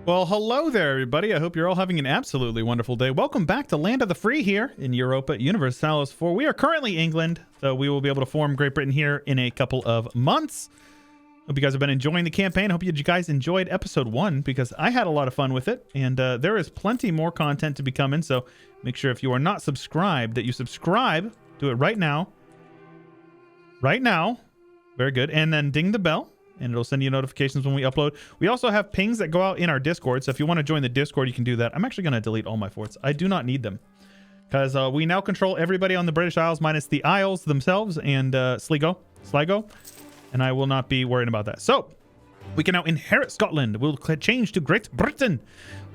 Well, hello there, everybody. I hope you're all having an absolutely wonderful day. Welcome back to Land of the Free here in Europa Universalis 4. We are currently England, so we will be able to form Great Britain here in a couple of months. Hope you guys have been enjoying the campaign. Hope you guys enjoyed episode 1 because I had a lot of fun with it, and there is plenty more content to be coming, so make sure if you are not subscribed that you subscribe. Do it right now. Right now. Very good. And then ding the bell, and it'll send you notifications when we upload. We also have pings that go out in our Discord, so if you want to join the Discord, you can do that. I'm actually going to delete all my forts. I do not need them because we now control everybody on the British Isles minus the Isles themselves and Sligo, and I will not be worrying about that. So we can now inherit Scotland. We'll change to Great Britain.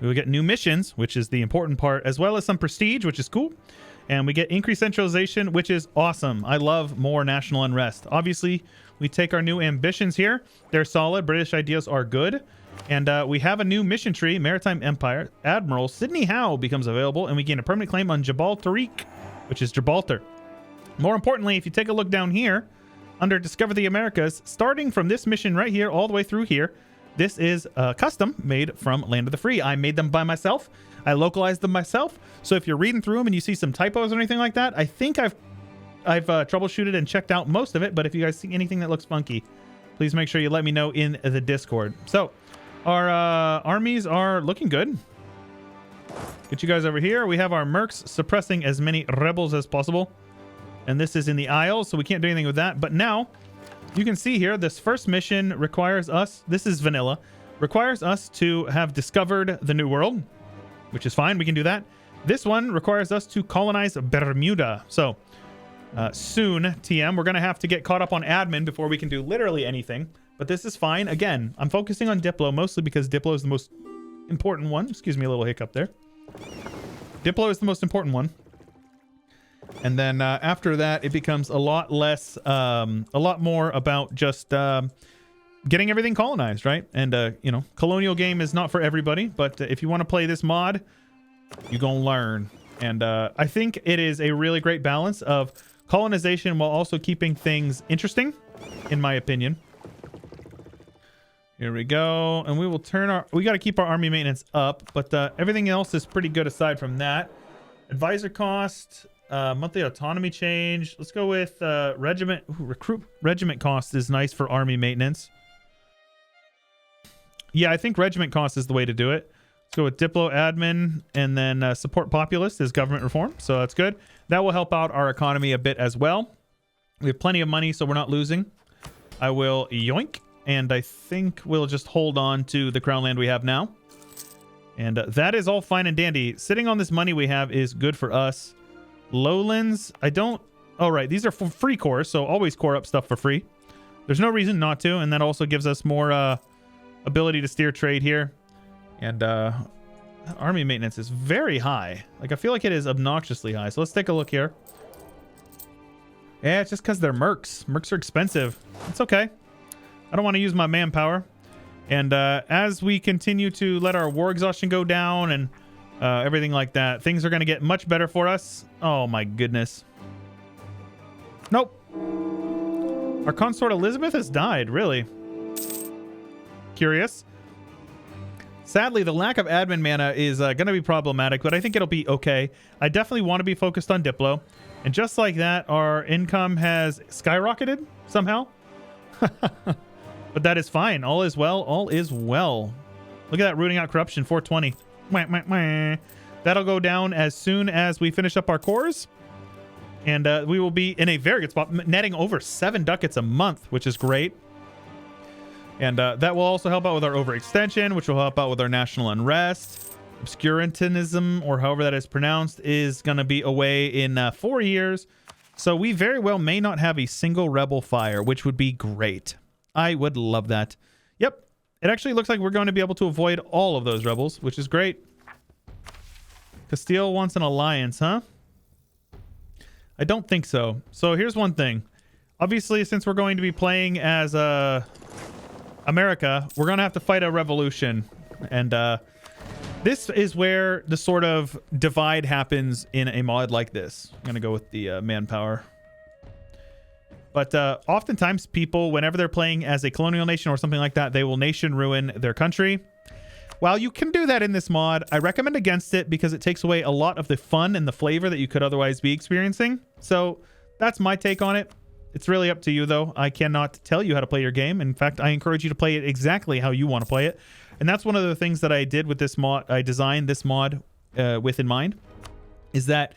We will get new missions, which is the important part, as well as some prestige, which is cool. And we get increased centralization, which is awesome. I love more national unrest. Obviously, we take our new ambitions here. They're solid. British ideas are good. And we have a new mission tree, Maritime Empire. Admiral Sidney Howe becomes available, and we gain a permanent claim on Gibraltarique, which is Gibraltar. More importantly, if you take a look down here, under Discover the Americas, starting from this mission right here all the way through here, this is custom made from Land of the Free. I made them by myself. I localized them myself. So if you're reading through them and you see some typos or anything like that, I think I've troubleshooted and checked out most of it. But if you guys see anything that looks funky, please make sure you let me know in the Discord. So our armies are looking good. Get you guys over here. We have our mercs suppressing as many rebels as possible. And this is in the Isles, so we can't do anything with that. But now you can see here, this first mission requires us, this is vanilla, requires us to have discovered the New World, which is fine. We can do that. This one requires us to colonize Bermuda. So soon, TM, we're going to have to get caught up on admin before we can do literally anything. But this is fine. Again, I'm focusing on Diplo mostly because Diplo is the most important one. Excuse me, a little hiccup there. Diplo is the most important one. And then after that, it becomes a lot less, a lot more about just getting everything colonized, right? And, you know, colonial game is not for everybody, but if you want to play this mod, you're going to learn. And I think it is a really great balance of colonization while also keeping things interesting, in my opinion. Here we go. And we will turn our... We got to keep our army maintenance up, but everything else is pretty good aside from that. Advisor cost... monthly autonomy change. Let's go with regiment. Ooh, recruit regiment cost is nice for army maintenance. Yeah, I think regiment cost is the way to do it. Let's go with Diplo admin, and then support populist is government reform. So that's good. That will help out our economy a bit as well. We have plenty of money, so we're not losing. I will yoink, and I think we'll just hold on to the crown land we have now. And that is all fine and dandy. Sitting on this money we have is good for us. Lowlands, I don't... Oh, right. These are for free cores, so always core up stuff for free. There's no reason not to, and that also gives us more ability to steer trade here. And army maintenance is very high. Like, I feel like it is obnoxiously high. So let's take a look here. Yeah, it's just because they're mercs. Mercs are expensive. It's okay. I don't want to use my manpower. And as we continue to let our war exhaustion go down and... everything like that, things are going to get much better for us. Oh my goodness. Nope. Our consort Elizabeth has died, really. Curious. Sadly, the lack of admin mana is going to be problematic, but I think it'll be okay. I definitely want to be focused on Diplo. And just like that, our income has skyrocketed somehow. But that is fine. All is well. All is well. Look at that, rooting out corruption, 420. That'll go down as soon as we finish up our cores, and we will be in a very good spot, netting over 7 ducats a month, which is great. And that will also help out with our overextension, which will help out with our national unrest. Obscurantism, or however that is pronounced, is going to be away in 4 years, so we very well may not have a single rebel fire, which would be great. I would love that. Yep. It actually looks like we're going to be able to avoid all of those rebels, which is great. Castile wants an alliance, huh? I don't think so. So here's one thing. Obviously, since we're going to be playing as America, we're going to have to fight a revolution. And this is where the sort of divide happens in a mod like this. I'm going to go with the manpower. But oftentimes people, whenever they're playing as a colonial nation or something like that, they will nation ruin their country. While you can do that in this mod, I recommend against it because it takes away a lot of the fun and the flavor that you could otherwise be experiencing. So that's my take on it. It's really up to you, though. I cannot tell you how to play your game. In fact, I encourage you to play it exactly how you want to play it. And that's one of the things that I did with this mod. I designed this mod with in mind, is that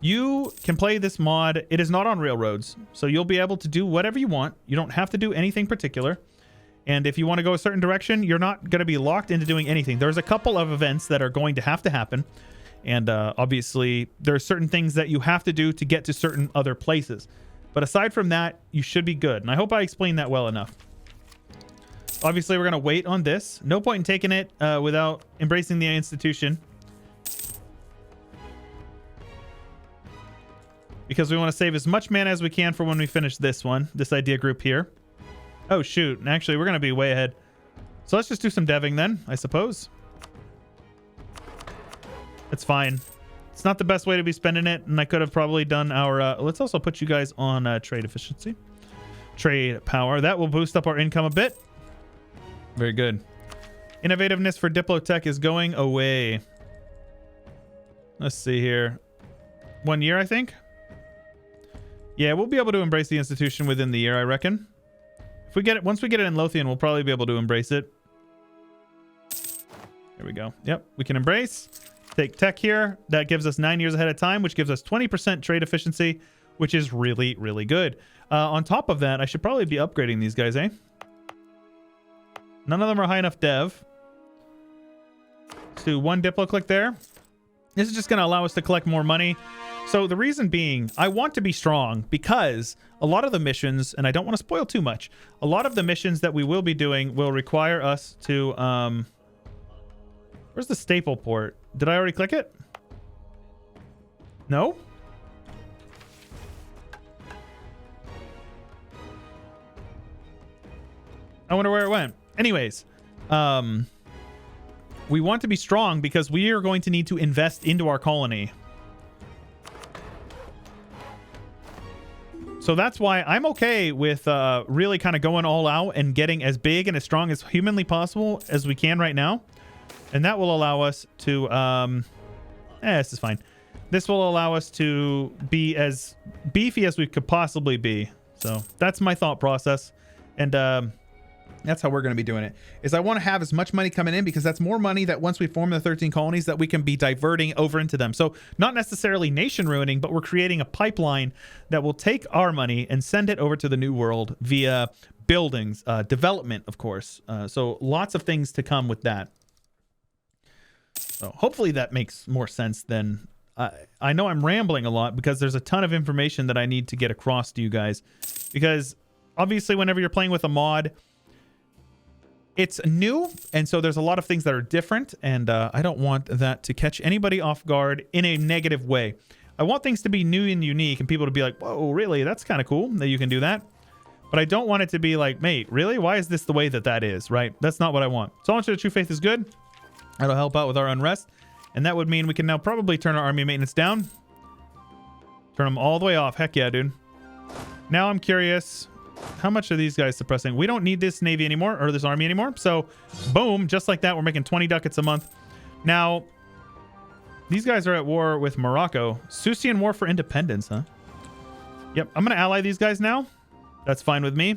you can play this mod. It is not on railroads, so you'll be able to do whatever you want. You don't have to do anything particular. And if you want to go a certain direction, you're not going to be locked into doing anything. There's a couple of events that are going to happen. And obviously, there are certain things that you have to do to get to certain other places. But aside from that, you should be good. And I hope I explained that well enough. Obviously, we're going to wait on this. No point in taking it without embracing the institution. Because we want to save as much mana as we can for when we finish this one. This idea group here. Oh, shoot. Actually, we're going to be way ahead. So let's just do some deving then, I suppose. It's fine. It's not the best way to be spending it, and I could have probably done our... let's also put you guys on trade efficiency. Trade power. That will boost up our income a bit. Very good. Innovativeness for Diplotech is going away. Let's see here. 1 year, I think. Yeah, we'll be able to embrace the institution within the year, I reckon. If we get it, once we get it in Lothian, we'll probably be able to embrace it. There we go. Yep, we can embrace. Take tech here. That gives us 9 years ahead of time, which gives us 20% trade efficiency, which is really, really good. On top of that, I should probably be upgrading these guys, eh? None of them are high enough dev. Let's do 1 Diplo click there. This is just going to allow us to collect more money. So the reason being, I want to be strong because a lot of the missions, and I don't want to spoil too much, a lot of the missions that we will be doing will require us to... where's the staple port? Did I already click it? No? I wonder where it went. Anyways, we want to be strong because we are going to need to invest into our colony. So that's why I'm okay with really kind of going all out and getting as big and as strong as humanly possible as we can right now. And that will allow us to... this is fine. This will allow us to be as beefy as we could possibly be. So that's my thought process. And that's how we're going to be doing it. Is I want to have as much money coming in because that's more money that once we form the 13 colonies that we can be diverting over into them. So not necessarily nation ruining, but we're creating a pipeline that will take our money and send it over to the new world via buildings, development, of course. So lots of things to come with that. So hopefully that makes more sense than... I know I'm rambling a lot because there's a ton of information that I need to get across to you guys. Because obviously whenever you're playing with a mod... it's new, and so there's a lot of things that are different, and I don't want that to catch anybody off guard in a negative way. I want things to be new and unique, and people to be like, whoa, really? That's kind of cool that you can do that. But I don't want it to be like, mate, really? Why is this the way that that is, right? That's not what I want. So Soldier of True Faith is good. That'll help out with our unrest, and that would mean we can now probably turn our army maintenance down. Turn them all the way off. Heck yeah, dude. Now I'm curious... how much are these guys suppressing? We don't need this navy anymore, or this army anymore. So, boom, just like that, we're making 20 ducats a month. Now, these guys are at war with Morocco. Susian War for Independence, huh? Yep, I'm going to ally these guys now. That's fine with me.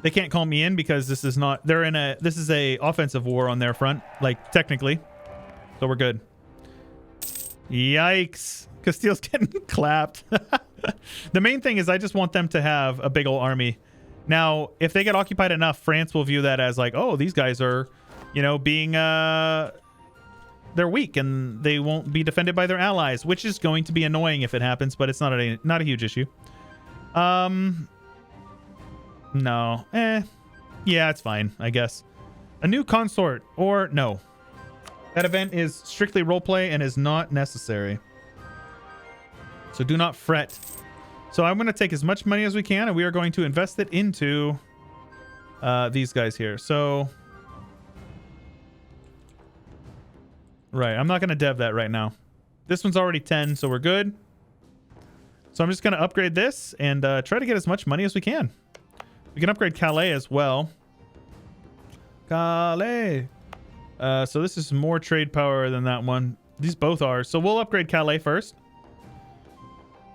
They can't call me in because this is not... they're in a... this is a offensive war on their front, like, technically. So we're good. Yikes. Castile's getting clapped. The main thing is I just want them to have a big old army. Now, if they get occupied enough, France will view that as like, oh, these guys are, you know, being, they're weak and they won't be defended by their allies, which is going to be annoying if it happens, but it's not a huge issue. No. Yeah, it's fine, I guess. A new consort, or no. That event is strictly roleplay and is not necessary. So do not fret. So I'm going to take as much money as we can, and we are going to invest it into these guys here. So, right, I'm not going to dev that right now. This one's already 10, so we're good. So I'm just going to upgrade this and try to get as much money as we can. We can upgrade Calais as well, Calais. So this is more trade power than that one. These both are. So we'll upgrade Calais first.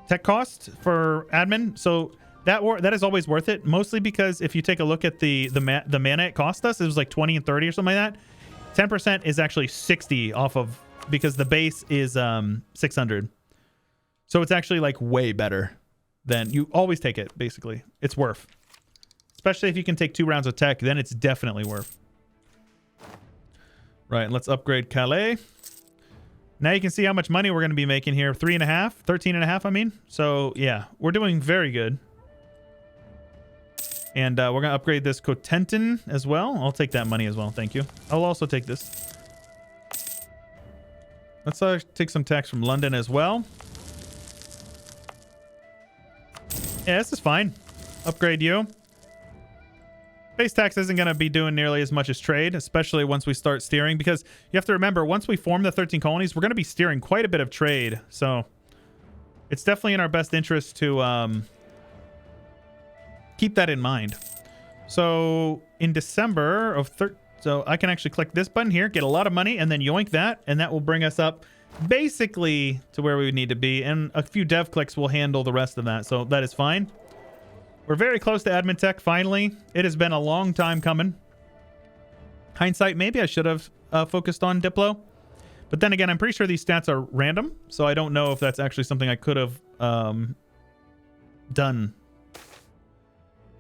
Tech cost for admin. So that is always worth it. Mostly because if you take a look at the mana it cost us, it was like 20 and 30 or something like that. 10% is actually 60 off of, because the base is 600. So it's actually like way better than, you always take it, basically. It's worth. Especially if you can take 2 rounds of tech, then it's definitely worth. Right, let's upgrade Calais. Now you can see how much money we're going to be making here. 3.5, 13.5, I mean. So yeah, we're doing very good. And we're going to upgrade this Cotentin as well. I'll take that money as well. Thank you. I'll also take this. Let's take some tax from London as well. Yeah, this is fine. Upgrade you. Base tax isn't going to be doing nearly as much as trade, especially once we start steering, because you have to remember, once we form the 13 colonies, we're going to be steering quite a bit of trade. So it's definitely in our best interest to keep that in mind. So in December of so I can actually click this button here, get a lot of money, and then yoink that, and that will bring us up basically to where we need to be, and a few dev clicks will handle the rest of that, so that is fine. We're very close to admin tech, finally. It has been a long time coming. Hindsight, maybe I should have focused on Diplo. But then again, I'm pretty sure these stats are random, so I don't know if that's actually something I could have done.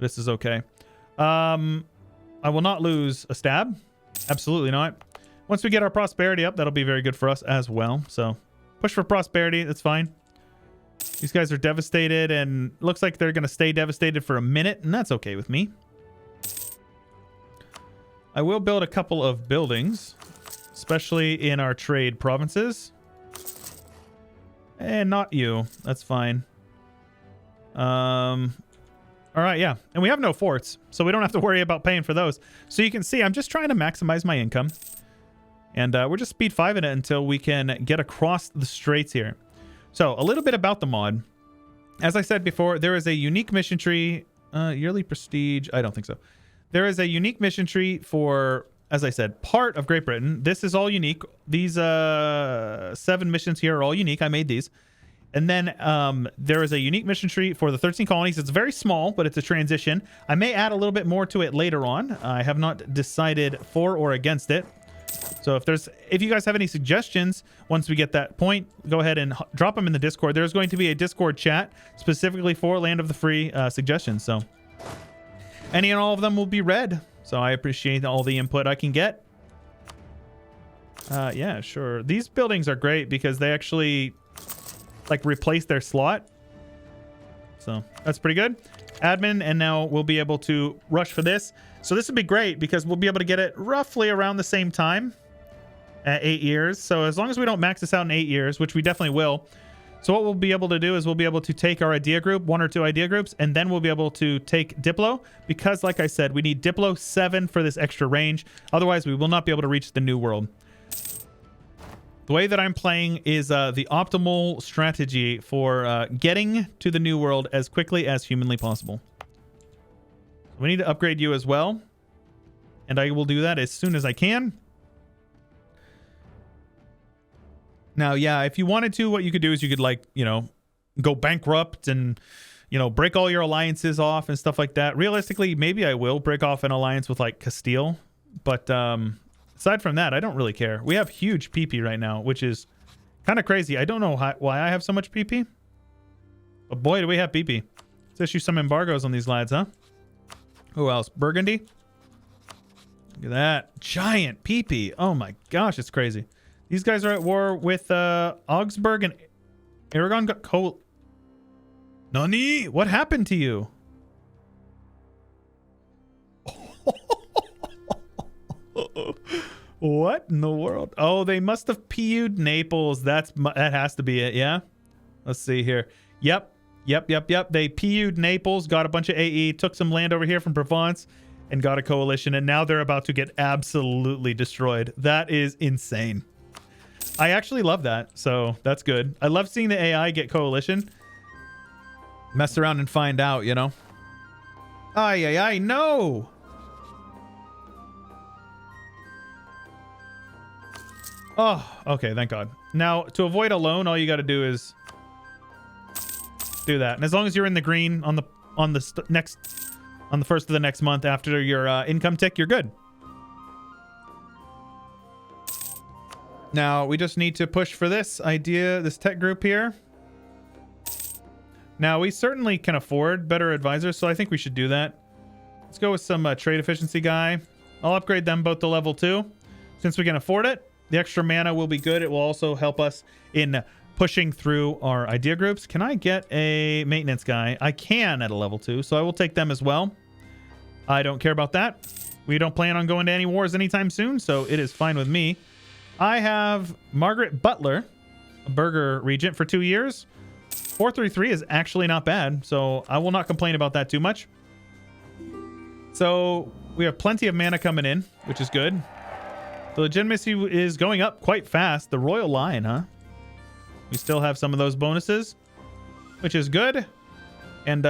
This is okay. I will not lose a stab. Absolutely not. Once we get our prosperity up, that'll be very good for us as well. So push for prosperity. That's fine. These guys are devastated, and looks like they're going to stay devastated for a minute, and that's okay with me. I will build a couple of buildings, especially in our trade provinces. And not you. That's fine. All right, yeah. And we have no forts, so we don't have to worry about paying for those. So you can see I'm just trying to maximize my income. And we're just speed 5 in it until we can get across the straits here. So a little bit about the mod. As I said before, there is a unique mission tree. Yearly prestige. I don't think so. There is a unique mission tree for, as I said, part of Great Britain. This is all unique. These 7 missions here are all unique. I made these. And then there is a unique mission tree for the 13 colonies. It's very small, but it's a transition. I may add a little bit more to it later on. I have not decided for or against it. So if you guys have any suggestions, once we get that point, go ahead and drop them in the Discord. There's going to be a Discord chat specifically for Land of the Free suggestions. So any and all of them will be read. So I appreciate all the input I can get. Yeah, sure. These buildings are great because they actually like replace their slot. So that's pretty good. Admin, and now we'll be able to rush for this. So this would be great because we'll be able to get it roughly around the same time at 8 years. So as long as we don't max this out in 8 years, which we definitely will. So what we'll be able to do is we'll be able to take our idea group, 1 or 2 idea groups, and then we'll be able to take Diplo because, like I said, we need Diplo 7 for this extra range. Otherwise, we will not be able to reach the New World. The way that I'm playing is the optimal strategy for getting to the New World as quickly as humanly possible. We need to upgrade you as well. And I will do that as soon as I can. Now, yeah, if you wanted to, what you could do is you could, like, you know, go bankrupt and, you know, break all your alliances off and stuff like that. Realistically, maybe I will break off an alliance with, like, Castile. But aside from that, I don't really care. We have huge PP right now, which is kind of crazy. I don't know why I have so much PP. But boy, do we have PP. Let's issue some embargoes on these lads, huh? Who else? Burgundy? Look at that. Giant PP. Oh my gosh, it's crazy. These guys are at war with Augsburg, and Aragon got cold. Nani? What happened to you? What in the world? Oh, they must have PU'd Naples. That has to be it, yeah? Let's see here. Yep. They PU'd Naples, got a bunch of AE, took some land over here from Provence, and got a coalition, and now they're about to get absolutely destroyed. That is insane. I actually love that, so that's good. I love seeing the AI get coalition. Mess around and find out, you know? Ay, no! Oh, okay. Thank God. Now, to avoid a loan, all you got to do is do that. And as long as you're in the green on the first of the next month after your income tick, you're good. Now, we just need to push for this idea, this tech group here. Now, we certainly can afford better advisors, so I think we should do that. Let's go with some trade efficiency guy. I'll upgrade them both to level 2. Since we can afford it, the extra mana will be good. It will also help us in pushing through our idea groups. Can I get a maintenance guy? I can at a level 2, so I will take them as well. I don't care about that. We don't plan on going to any wars anytime soon, so it is fine with me. I have Margaret Butler, a Burger Regent, for 2 years. 433 is actually not bad, so I will not complain about that too much. So we have plenty of mana coming in, which is good. The legitimacy is going up quite fast. The Royal Lion, huh? We still have some of those bonuses, which is good. And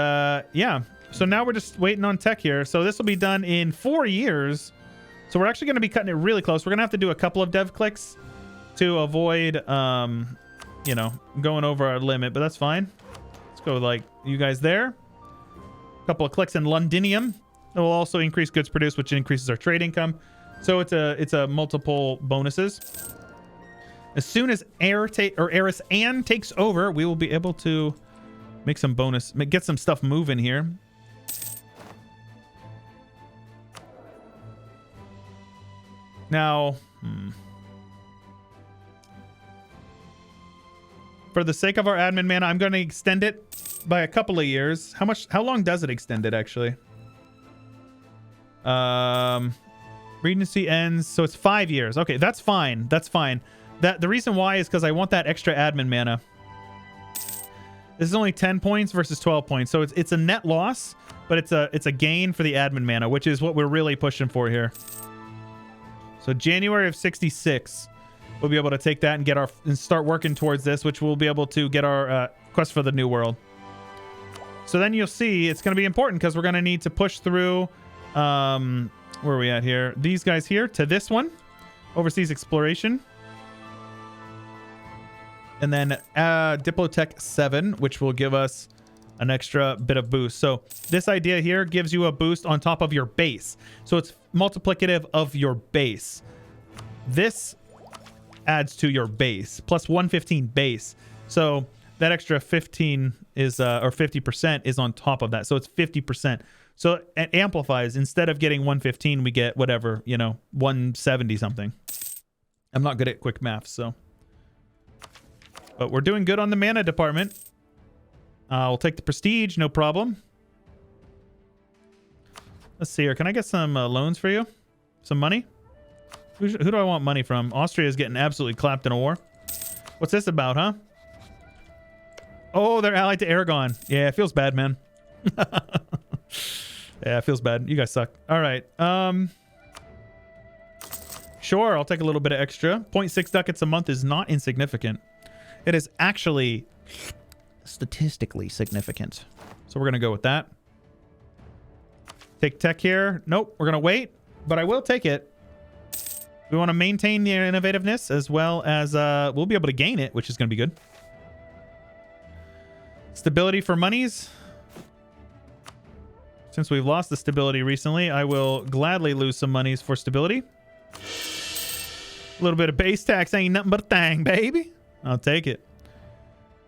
yeah, so now we're just waiting on tech here. So this will be done in 4 years. So we're actually going to be cutting it really close. We're going to have to do a couple of dev clicks to avoid, you know, going over our limit, but that's fine. Let's go with, like, you guys there. A couple of clicks in Londinium. It will also increase goods produced, which increases our trade income. So it's a multiple bonuses. As soon as Heiress Anne takes over, we will be able to make some bonus, get some stuff moving here. Now, for the sake of our admin mana, I'm going to extend it by a couple of years. How long does it extend it, actually? Regency ends, so it's 5 years. Okay, that's fine. That's fine. The reason why is because I want that extra admin mana. This is only 10 points versus 12 points, so it's a net loss, but it's a gain for the admin mana, which is what we're really pushing for here. So January of 66, we'll be able to take that and start working towards this, which we'll be able to get our quest for the New World. So then you'll see it's going to be important because we're going to need to push through. Where are we at here? These guys here to this one, overseas exploration, and then Diplotech 7, which will give us an extra bit of boost. So this idea here gives you a boost on top of your base. So it's multiplicative of your base. This adds to your base plus 115 base. So that extra 15 is or 50% is on top of that. So it's 50%. So it amplifies. Instead of getting 115, we get whatever, you know, 170 something. I'm not good at quick math, so. But we're doing good on the mana department. We'll take the prestige, no problem. Let's see here. Can I get some loans for you? Some money? Who do I want money from? Austria is getting absolutely clapped in a war. What's this about, huh? Oh, they're allied to Aragon. Yeah, it feels bad, man. Yeah, it feels bad. You guys suck. All right. Sure, I'll take a little bit of extra. 0.6 ducats a month is not insignificant. It is actually statistically significant. So we're going to go with that. Take tech here. Nope, we're going to wait, but I will take it. We want to maintain the innovativeness as well as we'll be able to gain it, which is going to be good. Stability for monies. Since we've lost the stability recently, I will gladly lose some monies for stability. A little bit of base tax ain't nothing but a thing, baby. I'll take it.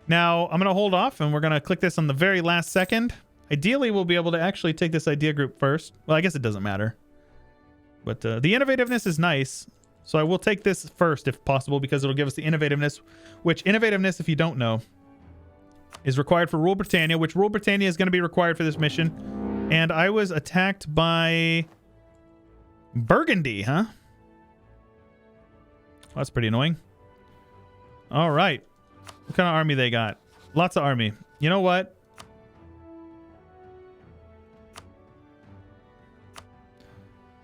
Now, I'm going to hold off, and we're going to click this on the very last second. Ideally, we'll be able to actually take this idea group first. Well, I guess it doesn't matter. But the innovativeness is nice. So I will take this first if possible because it'll give us the innovativeness, which innovativeness, if you don't know, is required for Rule Britannia, which Rule Britannia is going to be required for this mission. And I was attacked by Burgundy, huh? Well, that's pretty annoying. All right. What kind of army they got? Lots of army. You know what?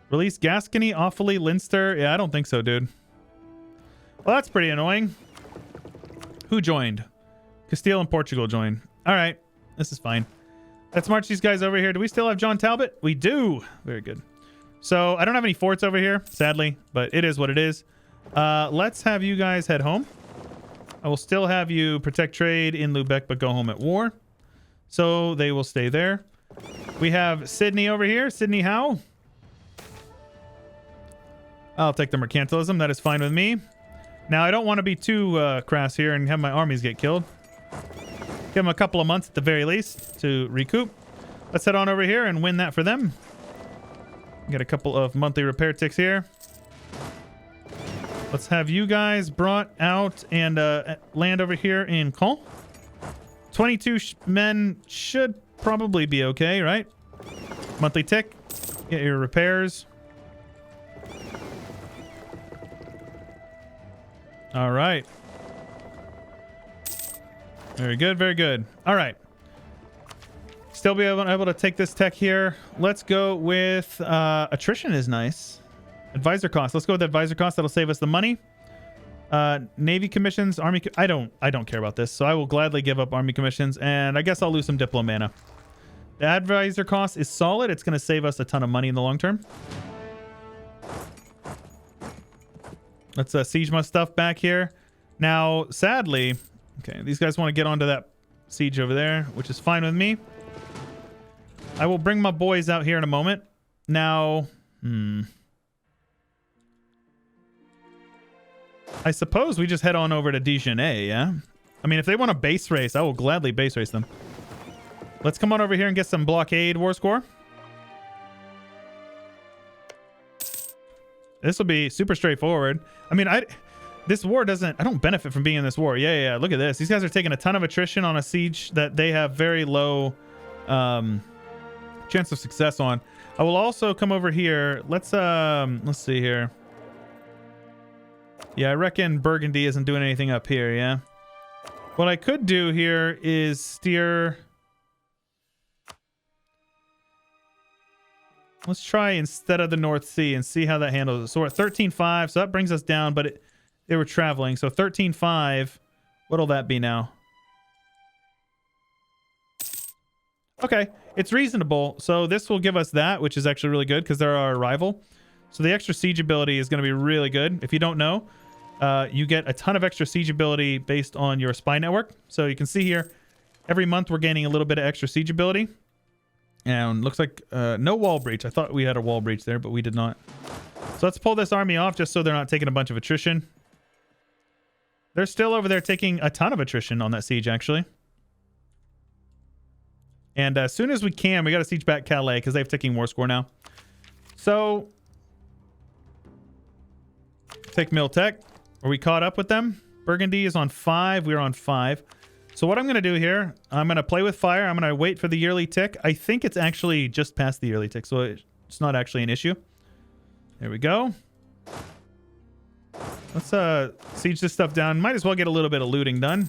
Release Gascony, Offaly, Leinster. Yeah, I don't think so, dude. Well, that's pretty annoying. Who joined? Castile and Portugal joined. All right. This is fine. Let's march these guys over here. Do we still have John Talbot? We do. Very good. So I don't have any forts over here, sadly, but it is what it is. Let's have you guys head home. I will still have you protect trade in Lubeck, but go home at war. So they will stay there. We have Sydney over here. Sydney Howe. I'll take the mercantilism. That is fine with me. Now, I don't want to be too crass here and have my armies get killed. Give them a couple of months at the very least to recoup. Let's head on over here and win that for them. Get a couple of monthly repair ticks here. Let's have you guys brought out and land over here in Caen. 22 men should probably be okay, right? Monthly tick. Get your repairs. All right. Very good, very good. All right. Still be able to take this tech here. Let's go with attrition is nice. Advisor cost. Let's go with advisor cost. That'll save us the money. Navy commissions, army. I don't care about this, so I will gladly give up army commissions, and I guess I'll lose some diplomana. The advisor cost is solid. It's going to save us a ton of money in the long term. Let's siege my stuff back here. Now, sadly, okay, these guys want to get onto that siege over there, which is fine with me. I will bring my boys out here in a moment. Now, I suppose we just head on over to Dijonais, yeah? I mean, if they want a base race, I will gladly base race them. Let's come on over here and get some blockade war score. This will be super straightforward. I mean, this war doesn't... I don't benefit from being in this war. Yeah. Look at this. These guys are taking a ton of attrition on a siege that they have very low chance of success on. I will also come over here. Let's see here. Yeah, I reckon Burgundy isn't doing anything up here, yeah? What I could do here is steer... Let's try instead of the North Sea and see how that handles it. So we're at 13.5, so that brings us down, but they were traveling. So 13.5, what'll that be now? Okay, it's reasonable. So this will give us that, which is actually really good because they're our rival. So the extra siege ability is going to be really good. If you don't know, you get a ton of extra siege ability based on your spy network. So you can see here, every month we're gaining a little bit of extra siege ability. And looks like no wall breach. I thought we had a wall breach there, but we did not. So let's pull this army off just so they're not taking a bunch of attrition. They're still over there taking a ton of attrition on that siege, actually. And as soon as we can, we got to siege back Calais because they have ticking war score now. So, take Miltech. Are we caught up with them? Burgundy is on 5. We're on 5. So what I'm going to do here, I'm going to play with fire. I'm going to wait for the yearly tick. I think it's actually just past the yearly tick, so it's not actually an issue. There we go. Let's siege this stuff down. Might as well get a little bit of looting done.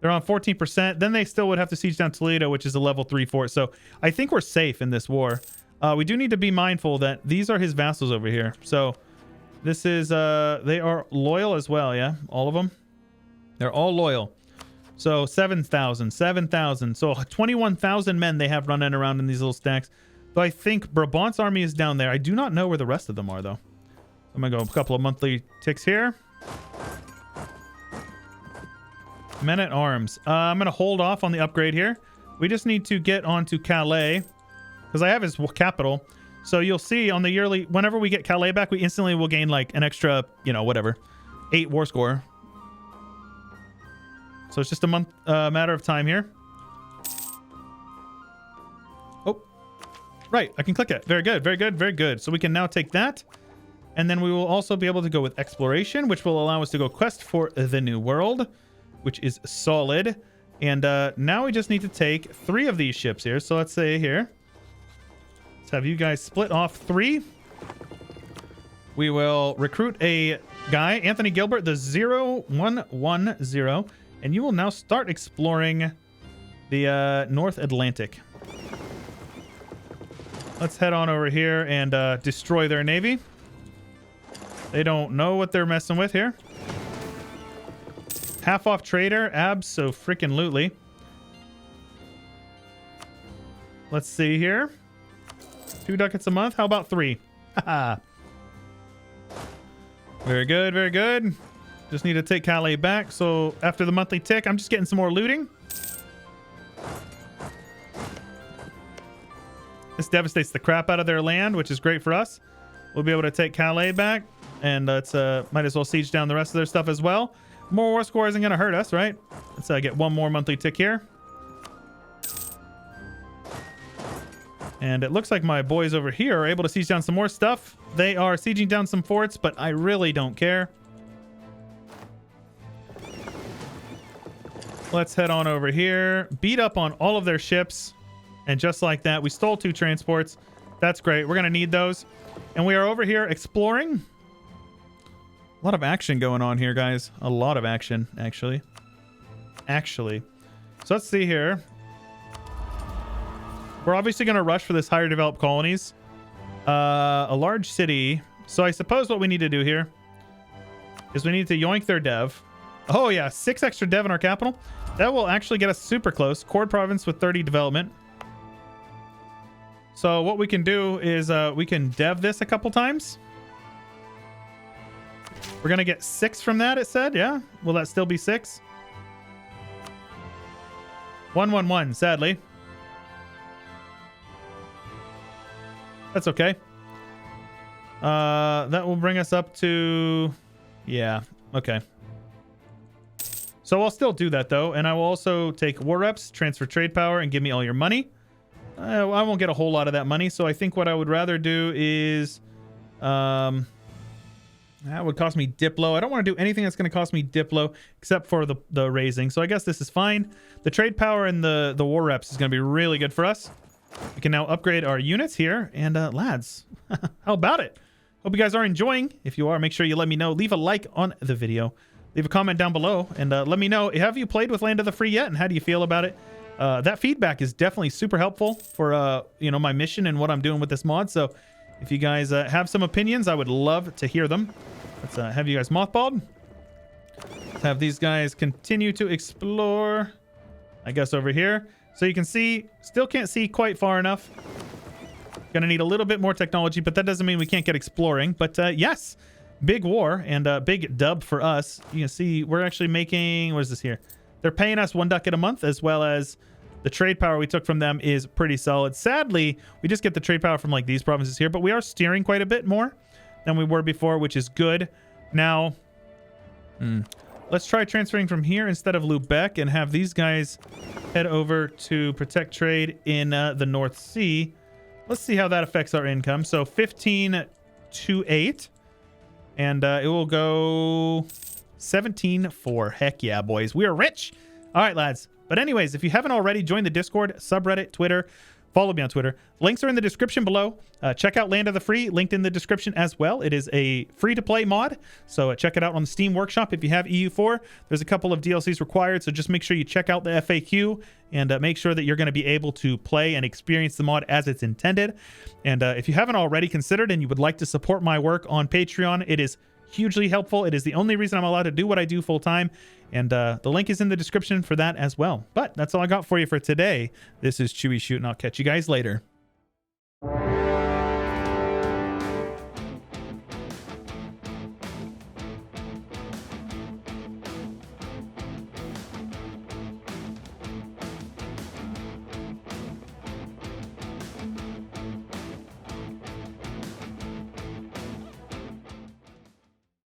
They're on 14%. Then they still would have to siege down Toledo, which is a level 3 fort. So I think we're safe in this war. We do need to be mindful that these are his vassals over here. So this is, they are loyal as well, yeah? All of them? They're all loyal. So 7,000. So 21,000 men they have running around in these little stacks. So I think Brabant's army is down there. I do not know where the rest of them are, though. I'm going to go a couple of monthly ticks here. Men at arms. I'm going to hold off on the upgrade here. We just need to get onto Calais because I have his capital. So you'll see on the yearly, whenever we get Calais back, we instantly will gain like an extra, whatever, 8 war score. So it's just a matter of time here. Oh, right. I can click it. Very good. Very good. Very good. So we can now take that. And then we will also be able to go with exploration, which will allow us to go quest for the new world, which is solid. And now we just need to take 3 of these ships here. So let's say here, let's have you guys split off 3. We will recruit a guy, Anthony Gilbert, the 0110. And you will now start exploring the North Atlantic. Let's head on over here and destroy their navy. They don't know what they're messing with here. Half off trader, abso-freaking-lutely. Let's see here. 2 ducats a month. How about 3? Haha. Very good, very good. Just need to take Calais back. So after the monthly tick, I'm just getting some more looting. This devastates the crap out of their land, which is great for us. We'll be able to take Calais back, and let's might as well siege down the rest of their stuff as well. More war score isn't going to hurt us, right? Let's get one more monthly tick here. And it looks like my boys over here are able to siege down some more stuff. They are sieging down some forts, but I really don't care. Let's head on over here. Beat up on all of their ships. And just like that, we stole 2 transports. That's great. We're going to need those. And we are over here exploring. A lot of action going on here, guys. A lot of action, actually. So let's see here. We're obviously going to rush for this higher developed colonies. A large city. So I suppose what we need to do here is we need to yoink their dev. Oh, yeah. 6 extra dev in our capital. That will actually get us super close. Cord province with 30 development. So what we can do is we can dev this a couple times. We're going to get 6 from that, it said. Yeah. Will that still be 6? 111, sadly. That's okay. That will bring us up to... Yeah, okay. So I'll still do that, though. And I will also take war reps, transfer trade power, and give me all your money. I won't get a whole lot of that money. So I think what I would rather do is... that would cost me Diplo. I don't want to do anything that's going to cost me Diplo except for the raising. So I guess this is fine. The trade power and the war reps is going to be really good for us. We can now upgrade our units here. And lads, how about it? Hope you guys are enjoying. If you are, make sure you let me know. Leave a like on the video. Leave a comment down below. And let me know, have you played with Land of the Free yet? And how do you feel about it? That feedback is definitely super helpful for my mission and what I'm doing with this mod. So if you guys have some opinions, I would love to hear them. Let's have you guys mothballed. Let's have these guys continue to explore. I guess over here. So you can see, still can't see quite far enough. Gonna need a little bit more technology, but that doesn't mean we can't get exploring. But yes, big war and big dub for us. You can see we're actually making, what is this here? They're paying us 1 ducat a month, as well as the trade power we took from them is pretty solid. Sadly, we just get the trade power from like these provinces here, but we are steering quite a bit more than we were before, which is good. Now, let's try transferring from here instead of Lubeck and have these guys head over to protect trade in the North Sea. Let's see how that affects our income. So 15 to 8, and it will go 17-4. Heck yeah, boys. We are rich. All right, lads. But anyways, if you haven't already, join the Discord, subreddit, Twitter. Follow me on Twitter. Links are in the description below. Check out Land of the Free, linked in the description as well. It is a free-to-play mod, so check it out on the Steam Workshop. If you have EU4, there's a couple of DLCs required, so just make sure you check out the FAQ and make sure that you're going to be able to play and experience the mod as it's intended. And if you haven't already considered and you would like to support my work on Patreon, it is hugely helpful. It is the only reason I'm allowed to do what I do full-time. And the link is in the description for that as well. But that's all I got for you for today. This is Chewyshoot, and I'll catch you guys later.